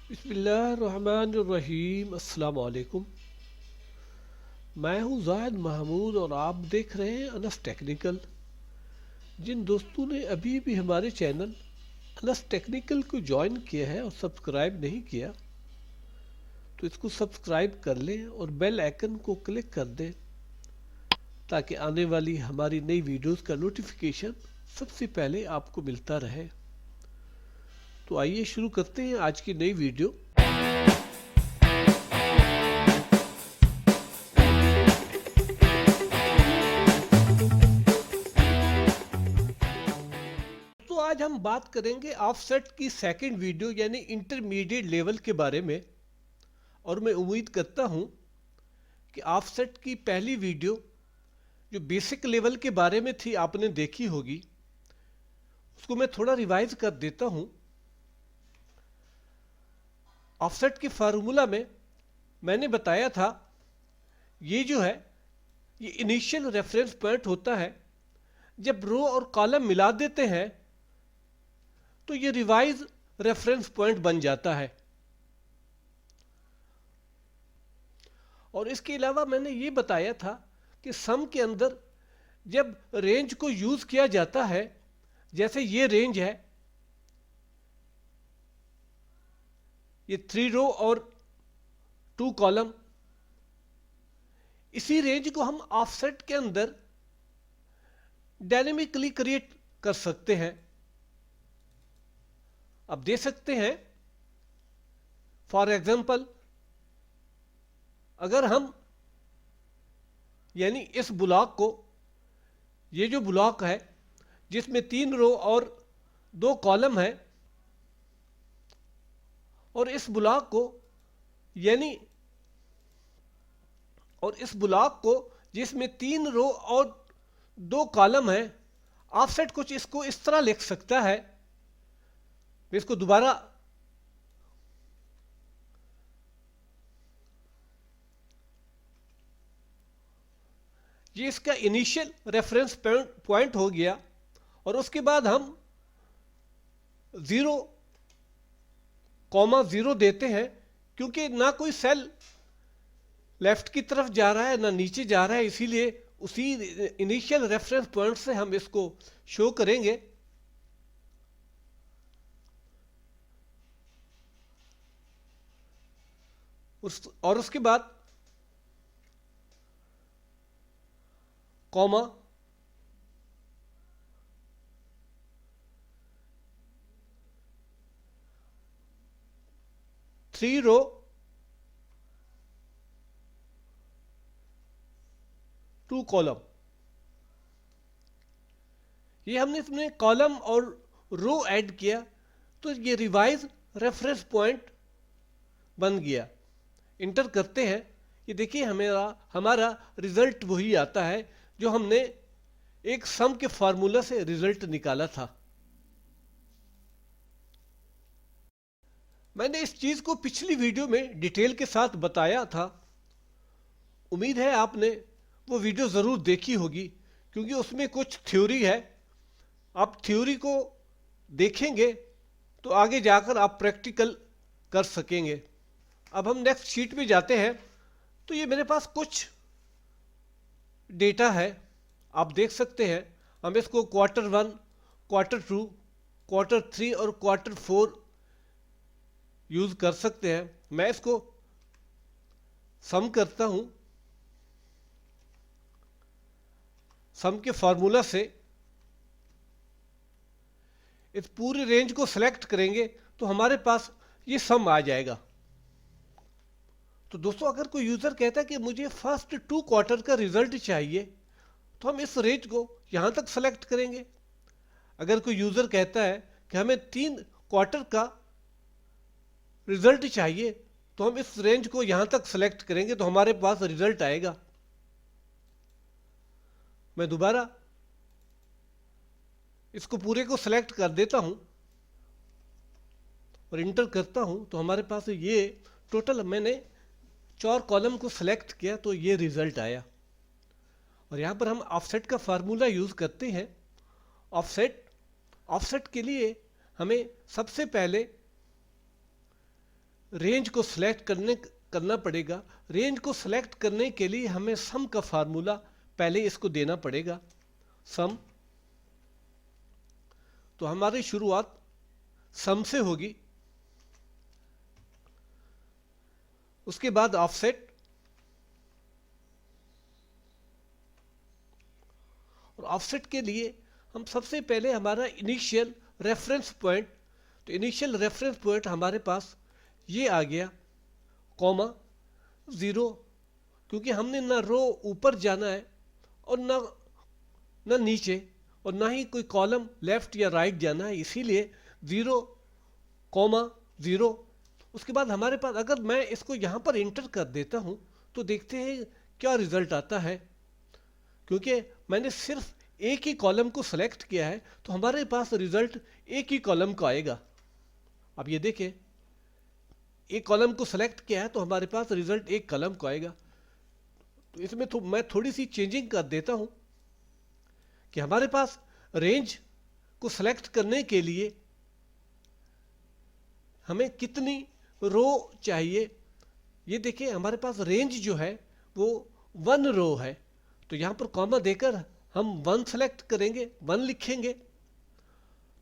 बिस्मिल्लाहिर्रहमानिर्रहीम। अस्सलाम वालेकुम। मैं हूं जाहिद महमूद और आप देख रहे हैं अनस टेक्निकल। जिन दोस्तों ने अभी भी हमारे चैनल अनस टेक्निकल को ज्वाइन किया है और सब्सक्राइब नहीं किया तो इसको सब्सक्राइब कर लें और बेल आइकन को क्लिक कर दें ताकि आने वाली हमारी नई वीडियोस का नोटिफिकेशन सबसे पहले आपको मिलता रहे। तो आइए शुरू करते हैं आज की नई वीडियो। तो आज हम बात करेंगे ऑफसेट की सेकंड वीडियो यानी इंटरमीडिएट लेवल के बारे में। और मैं उम्मीद करता हूं कि ऑफसेट की पहली वीडियो जो बेसिक लेवल के बारे में थी आपने देखी होगी। उसको मैं थोड़ा रिवाइज कर देता हूं। ऑफसेट के फार्मूला में मैंने बताया था ये जो है ये इनिशियल रेफरेंस पॉइंट होता है। जब रो और कॉलम मिला देते हैं तो ये रिवाइज रेफरेंस पॉइंट बन जाता है। और इसके अलावा मैंने ये बताया था कि सम के अंदर जब रेंज को यूज किया जाता है, जैसे ये रेंज है, ये 3 रो और 2 कॉलम, इसी रेंज को हम ऑफसेट के अंदर डायनेमिकली क्रिएट कर सकते हैं। अब दे सकते हैं फॉर एग्जांपल, अगर हम यानी इस ब्लॉक को, ये जो ब्लॉक है जिसमें 3 रो और 2 कॉलम है, और इस ब्लॉक को यानी इस ब्लॉक को जिसमें 3 रो और 2 कॉलम है, ऑफसेट कुछ इसको इस तरह लिख सकता है। इसको दोबारा ये इसका इनिशियल रेफरेंस पॉइंट हो गया। और उसके बाद हम 0,0 देते हैं क्योंकि ना कोई सेल लेफ्ट की तरफ जा रहा है ना नीचे जा रहा है, इसीलिए उसी इनिशियल रेफरेंस पॉइंट से हम इसको शो करेंगे। और उसके बाद कॉमा, थ्री रो 2 कॉलम। ये हमने इसमें कॉलम और रो ऐड किया तो ये रिवाइज रेफरेंस पॉइंट बन गया। इंटर करते हैं, ये देखिए हमारा रिजल्ट वही आता है जो हमने एक सम के फार्मूला से रिजल्ट निकाला था। मैंने इस चीज को पिछली वीडियो में डिटेल के साथ बताया था। उम्मीद है आपने वो वीडियो जरूर देखी होगी क्योंकि उसमें कुछ थ्योरी है। आप थ्योरी को देखेंगे तो आगे जाकर आप प्रैक्टिकल कर सकेंगे। अब हम नेक्स्ट शीट में जाते हैं। तो ये मेरे पास कुछ डेटा है, आप देख सकते हैं। हम इसको Q1, Q2, Q3 और Q4 यूज कर सकते हैं। मैं इसको सम करता हूं। सम के फॉर्मूला से इस पूरे रेंज को सिलेक्ट करेंगे तो हमारे पास ये सम आ जाएगा। तो दोस्तों, अगर कोई यूजर कहता है कि मुझे फर्स्ट 2 क्वार्टर का रिजल्ट चाहिए तो हम इस रेंज को यहां तक सेलेक्ट करेंगे। अगर कोई यूजर कहता है कि हमें 3 क्वार्टर का रिजल्ट चाहिए तो हम इस रेंज को यहां तक सेलेक्ट करेंगे तो हमारे पास रिजल्ट आएगा। मैं दोबारा इसको पूरे को सिलेक्ट कर देता हूं और इंटर करता हूं तो हमारे पास ये टोटल, मैंने 4 कॉलम को सिलेक्ट किया तो ये रिजल्ट आया। और यहां पर हम ऑफसेट का फार्मूला यूज करते हैं। ऑफसेट के लिए हमें सबसे पहले रेंज को सिलेक्ट करना पड़ेगा। रेंज को सिलेक्ट करने के लिए हमें सम का फार्मूला पहले इसको देना पड़ेगा, सम। तो हमारी शुरुआत सम से होगी, उसके बाद ऑफसेट, और ऑफसेट के लिए हम सबसे पहले हमारा इनिशियल रेफरेंस पॉइंट, तो इनिशियल रेफरेंस पॉइंट हमारे पास ये आ गया, कॉमा 0, क्योंकि हमने ना रो ऊपर जाना है और ना नीचे, और ना ही कोई कॉलम लेफ्ट या राइट जाना है, इसीलिए 0, 0। उसके बाद हमारे पास, अगर मैं इसको यहाँ पर इंटर कर देता हूँ तो देखते हैं क्या रिजल्ट आता है। क्योंकि मैंने सिर्फ एक ही कॉलम को सेलेक्ट किया है तो हमारे पास रिजल्ट एक ही कॉलम का आएगा। अब ये देखें, एक कॉलम को सेलेक्ट किया है तो हमारे पास रिजल्ट एक कॉलम को आएगा। तो इसमें मैं थोड़ी सी चेंजिंग कर देता हूं कि हमारे पास रेंज को सेलेक्ट करने के लिए हमें कितनी रो चाहिए। ये देखिए, हमारे पास रेंज जो है वो 1 रो है, तो यहां पर कॉमा देकर हम 1 सेलेक्ट करेंगे, 1 लिखेंगे,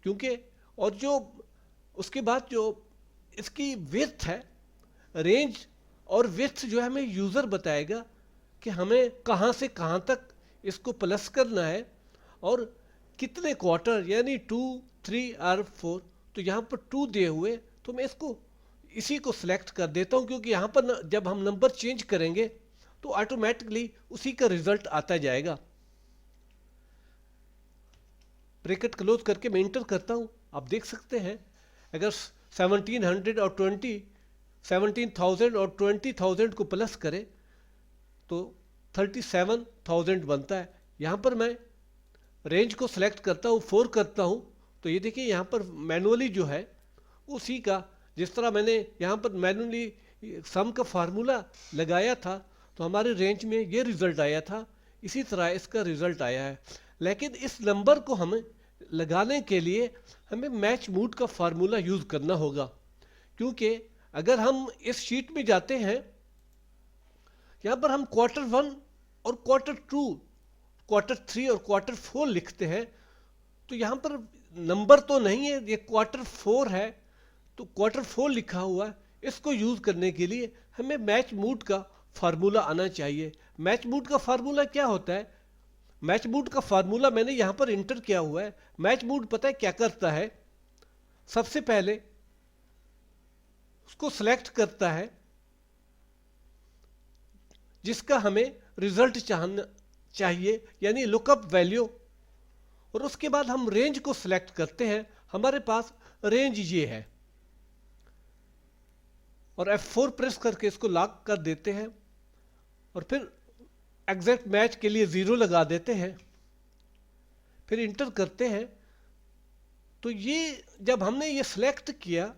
क्योंकि और जो उसके बाद जो इसकी विड्थ है, रेंज और विड्थ जो है हमें यूज़र बताएगा कि हमें कहां से कहां तक इसको प्लस करना है और कितने क्वार्टर, यानी 2, 3 और 4। तो यहाँ पर 2 दिए हुए, तो मैं इसको इसी को सिलेक्ट कर देता हूँ, क्योंकि यहाँ पर जब हम नंबर चेंज करेंगे तो ऑटोमेटिकली उसी का रिजल्ट आता जाएगा। ब्रैकेट क्लोज करके मैं इंटर करता हूँ। आप देख सकते हैं, अगर 1700 और 17,000 और 20,000 को प्लस करें तो 37,000 बनता है। यहाँ पर मैं रेंज को सिलेक्ट करता हूँ, 4 करता हूँ, तो ये देखिए यहाँ पर मैनुअली जो है उसी का, जिस तरह मैंने यहाँ पर मैनुअली सम का फार्मूला लगाया था तो हमारे रेंज में ये रिज़ल्ट आया था, इसी तरह इसका रिज़ल्ट आया है। लेकिन इस नंबर को हमें लगाने के लिए हमें मैच मूड का फार्मूला यूज़ करना होगा, क्योंकि अगर हम इस शीट में जाते हैं, यहाँ पर हम Q1 और Q2, Q3 और Q4 लिखते हैं, तो यहाँ पर नंबर तो नहीं है, ये Q4 है, तो Q4 लिखा हुआ है। इसको यूज़ करने के लिए हमें मैच मूड का फार्मूला आना चाहिए। मैच मूड का फार्मूला क्या होता है? मैच मूड का फार्मूला मैंने यहाँ पर इंटर किया हुआ है। मैच मूड पता है क्या करता है? सबसे पहले उसको सिलेक्ट करता है जिसका हमें रिजल्ट चाहिए, यानी लुकअप वैल्यू, और उसके बाद हम रेंज को सिलेक्ट करते हैं। हमारे पास रेंज ये है, और F4 प्रेस करके इसको लॉक कर देते हैं, और फिर एग्जैक्ट मैच के लिए 0 लगा देते हैं, फिर इंटर करते हैं। तो ये जब हमने ये सिलेक्ट किया,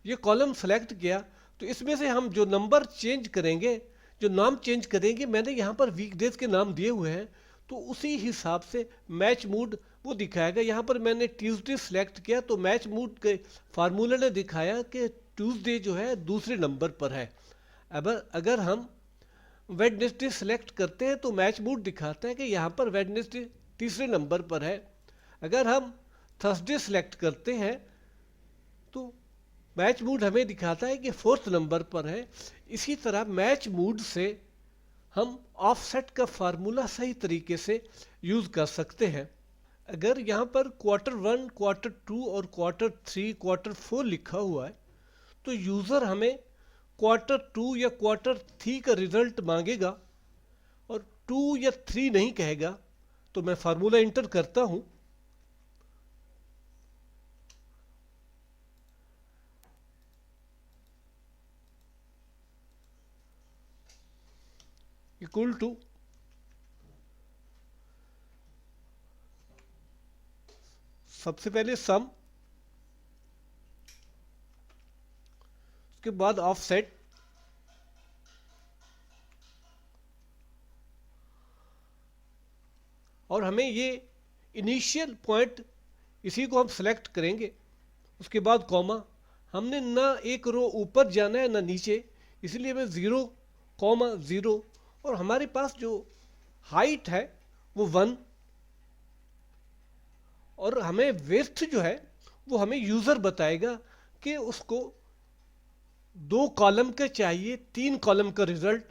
ये कॉलम सेलेक्ट किया, तो इसमें से हम जो नंबर चेंज करेंगे, जो नाम चेंज करेंगे, मैंने यहाँ पर वीकडेज के नाम दिए हुए हैं, तो उसी हिसाब से मैच मूड वो दिखाएगा। यहाँ पर मैंने ट्यूसडे सेलेक्ट किया तो मैच मूड के फार्मूले ने दिखाया कि ट्यूसडे जो है दूसरे नंबर पर है। अगर हम वेडनेसडे सेलेक्ट करते हैं तो मैच मूड दिखाता है कि यहाँ पर वेडनेसडे तीसरे नंबर पर है। अगर हम थर्सडे सेलेक्ट करते हैं तो मैच मूड हमें दिखाता है कि 4th नंबर पर है। इसी तरह मैच मूड से हम ऑफसेट का फार्मूला सही तरीके से यूज़ कर सकते हैं। अगर यहाँ पर Q1, Q2 और Q3, Q4 लिखा हुआ है तो यूज़र हमें Q2 या Q3 का रिजल्ट मांगेगा और 2 या 3 नहीं कहेगा। तो मैं फार्मूला इंटर करता हूँ, इक्वल टू सबसे पहले सम, उसके बाद ऑफसेट, और हमें ये इनिशियल पॉइंट इसी को हम सेलेक्ट करेंगे, उसके बाद कॉमा, हमने ना एक रो ऊपर जाना है ना नीचे, इसलिए हमें 0,0 और हमारे पास जो हाइट है वो 1 और हमें विड्थ जो है वो हमें यूज़र बताएगा कि उसको 2 कॉलम का चाहिए 3 कॉलम का रिजल्ट।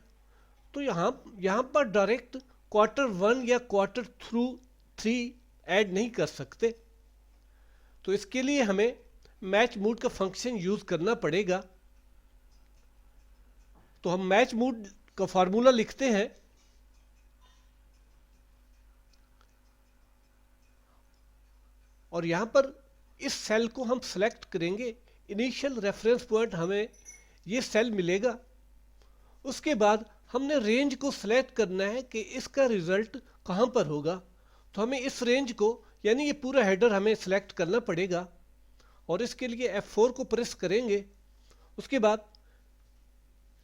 तो यहाँ पर डायरेक्ट Q1 या Q3 ऐड नहीं कर सकते, तो इसके लिए हमें मैच मूड का फंक्शन यूज़ करना पड़ेगा। तो हम मैच मूड का फार्मूला लिखते हैं, और यहाँ पर इस सेल को हम सेलेक्ट करेंगे। इनिशियल रेफरेंस पॉइंट हमें ये सेल मिलेगा। उसके बाद हमने रेंज को सिलेक्ट करना है कि इसका रिजल्ट कहाँ पर होगा। तो हमें इस रेंज को यानी ये पूरा हेडर हमें सिलेक्ट करना पड़ेगा, और इसके लिए F4 को प्रेस करेंगे। उसके बाद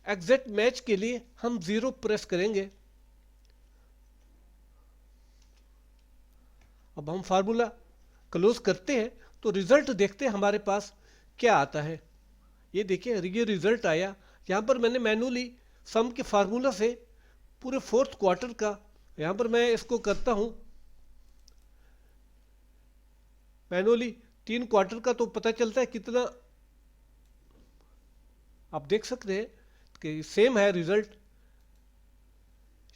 एग्जैक्ट मैच के लिए हम 0 प्रेस करेंगे। अब हम फार्मूला क्लोज करते हैं तो रिजल्ट देखते हैं हमारे पास क्या आता है। ये देखिए ये रिजल्ट आया। यहाँ पर मैंने मैनुअली सम के फार्मूला से पूरे 4th क्वार्टर का, यहाँ पर मैं इसको करता हूँ मैनुअली 3 क्वार्टर का, तो पता चलता है कितना। आप देख सकते हैं कि सेम है रिजल्ट।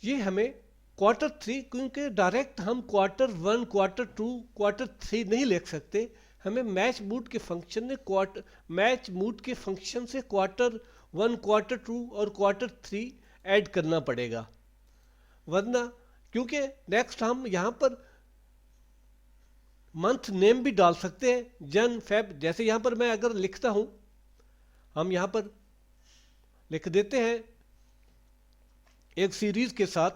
ये हमें Q3, क्योंकि डायरेक्ट हम Q1 Q2 Q3 नहीं लिख सकते, हमें मैच मूड के फंक्शन ने मैच मूड के फंक्शन से Q1 Q2 और Q3 ऐड करना पड़ेगा। वरना क्योंकि नेक्स्ट हम यहाँ पर मंथ नेम भी डाल सकते हैं, जन फेब। जैसे यहाँ पर मैं अगर लिखता हूँ, हम यहाँ पर लिख देते हैं एक सीरीज के साथ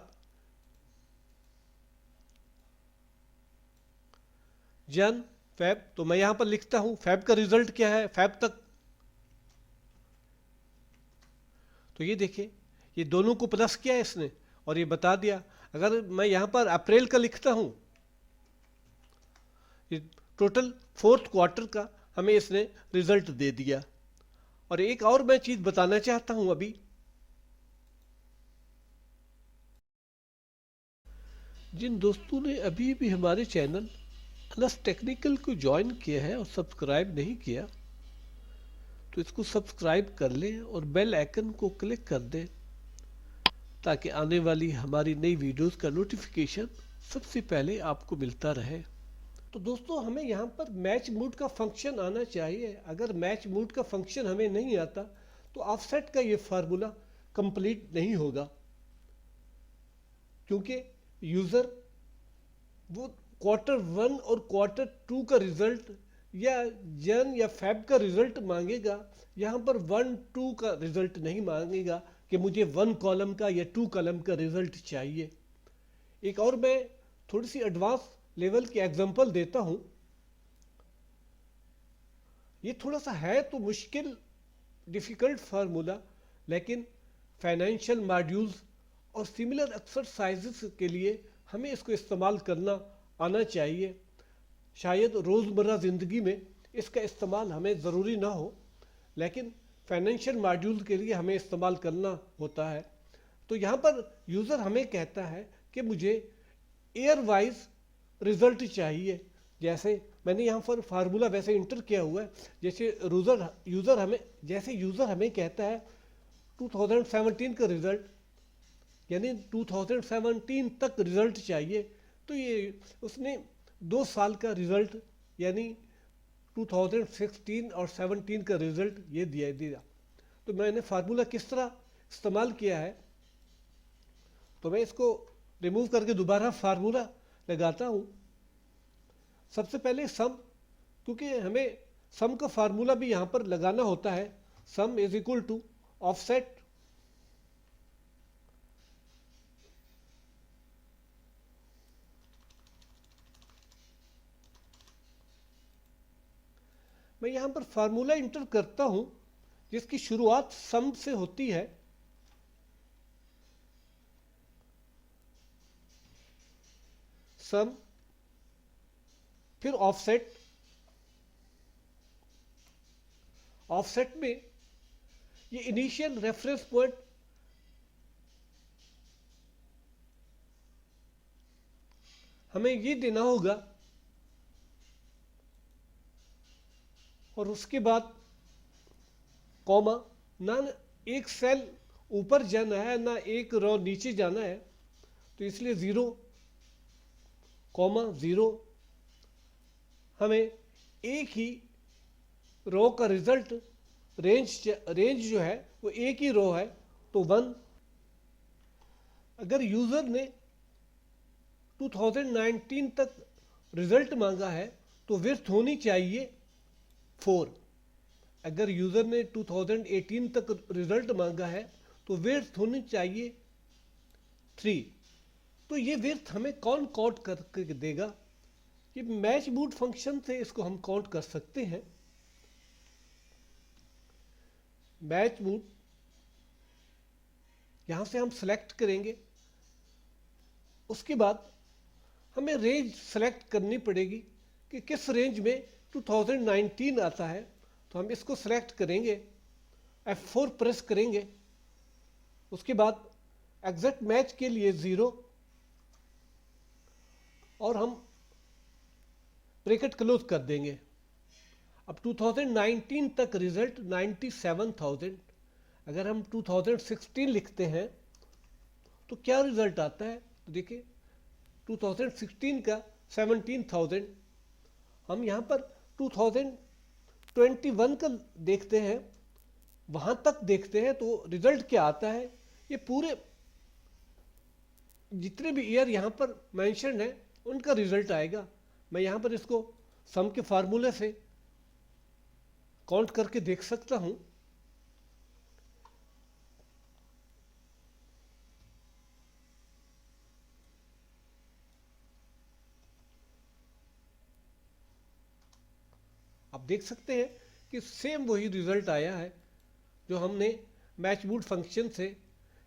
जन फैब। तो मैं यहां पर लिखता हूं फैब का रिजल्ट क्या है फैब तक। तो ये देखिए ये दोनों को प्लस किया है इसने और ये बता दिया। अगर मैं यहां पर अप्रैल का लिखता हूं, ये टोटल 4th क्वार्टर का हमें इसने रिजल्ट दे दिया। और एक और मैं चीज बताना चाहता हूं अभी, जिन दोस्तों ने अभी भी हमारे चैनल अनस टेक्निकल को ज्वाइन किया है और सब्सक्राइब नहीं किया, तो इसको सब्सक्राइब कर लें और बेल आइकन को क्लिक कर दें, ताकि आने वाली हमारी नई वीडियोस का नोटिफिकेशन सबसे पहले आपको मिलता रहे। तो दोस्तों हमें यहाँ पर मैच मूड का फंक्शन आना चाहिए। अगर मैच मूड का फंक्शन हमें नहीं आता तो ऑफसेट का ये फार्मूला कंप्लीट नहीं होगा, क्योंकि यूज़र वो Q1 और Q2 का रिजल्ट या जन या फेब का रिजल्ट मांगेगा, यहाँ पर 1-2 का रिजल्ट नहीं मांगेगा कि मुझे 1 कॉलम का या 2 कॉलम का रिजल्ट चाहिए। एक और मैं थोड़ी सी एडवांस लेवल की एग्जांपल देता हूँ। ये थोड़ा सा है तो मुश्किल डिफ़िकल्ट फार्मूला, लेकिन फाइनेंशियल मॉड्यूल्स और सिमिलर एक्सरसाइजेस के लिए हमें इसको इस्तेमाल करना आना चाहिए। शायद रोज़मर्रा ज़िंदगी में इसका इस्तेमाल हमें ज़रूरी ना हो, लेकिन फाइनेंशियल मॉड्यूल के लिए हमें इस्तेमाल करना होता है। तो यहाँ पर यूज़र हमें कहता है कि मुझे ईयर वाइज रिजल्ट चाहिए। जैसे मैंने यहाँ पर फार्मूला वैसे इंटर किया हुआ है, जैसे यूज़र हमें कहता है 2017 का रिजल्ट, यानी 2017 तक रिजल्ट चाहिए। तो ये उसने 2 साल का रिजल्ट यानी 2016 और 17 का रिजल्ट ये दिया। तो मैंने फार्मूला किस तरह इस्तेमाल किया है, तो मैं इसको रिमूव करके दोबारा फार्मूला लगाता हूँ। सबसे पहले सम, क्योंकि हमें सम का फार्मूला भी यहाँ पर लगाना होता है। Sum is equal to offset मैं यहाँ पर फार्मूला इंटर करता हूँ जिसकी शुरुआत सम से होती है। सम, फिर ऑफसेट, ऑफसेट में ये इनिशियल रेफरेंस पॉइंट हमें ये देना होगा और उसके बाद कॉमा, ना एक सेल ऊपर जाना है ना एक रो नीचे जाना है, तो इसलिए 0 कॉमा 0। हमें एक ही रो का रिजल्ट रेंज जो है वो एक ही रो है तो 1। अगर यूजर ने 2019 तक रिजल्ट मांगा है तो विड्थ होनी चाहिए 4। अगर यूजर ने 2018 तक रिजल्ट मांगा है तो विड्थ होनी चाहिए 3। तो ये विड्थ हमें कौन काउंट करके देगा? ये मैच बूट फंक्शन से इसको हम काउंट कर सकते हैं। मैच बूट यहां से हम सेलेक्ट करेंगे, उसके बाद हमें रेंज सेलेक्ट करनी पड़ेगी कि किस रेंज में 2019 आता है। तो हम इसको सेलेक्ट करेंगे, F4 प्रेस करेंगे, उसके बाद एग्जैक्ट मैच के लिए 0 और हम ब्रैकेट क्लोज कर देंगे। अब 2019 तक रिजल्ट 97,000। अगर हम 2016 लिखते हैं तो क्या रिजल्ट आता है? तो देखिए 2016 का 17,000। हम यहाँ पर 2021 का देखते हैं, वहां तक देखते हैं तो रिजल्ट क्या आता है। ये पूरे जितने भी ईयर यहाँ पर मेंशन है उनका रिजल्ट आएगा। मैं यहाँ पर इसको सम के फार्मूले से काउंट करके देख सकता हूं। आप देख सकते हैं कि सेम वही रिजल्ट आया है जो हमने मैच बूट फंक्शन से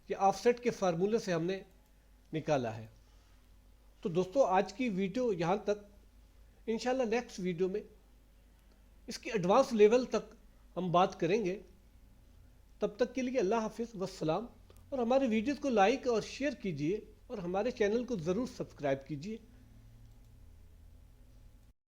या ऑफसेट के फार्मूले से हमने निकाला है। तो दोस्तों आज की वीडियो यहाँ तक। इंशाल्लाह नेक्स्ट वीडियो में इसकी एडवांस लेवल तक हम बात करेंगे। तब तक के लिए अल्लाह हाफिज़ वस्सलाम। और हमारे वीडियोस को लाइक और शेयर कीजिए और हमारे चैनल को ज़रूर सब्सक्राइब कीजिए।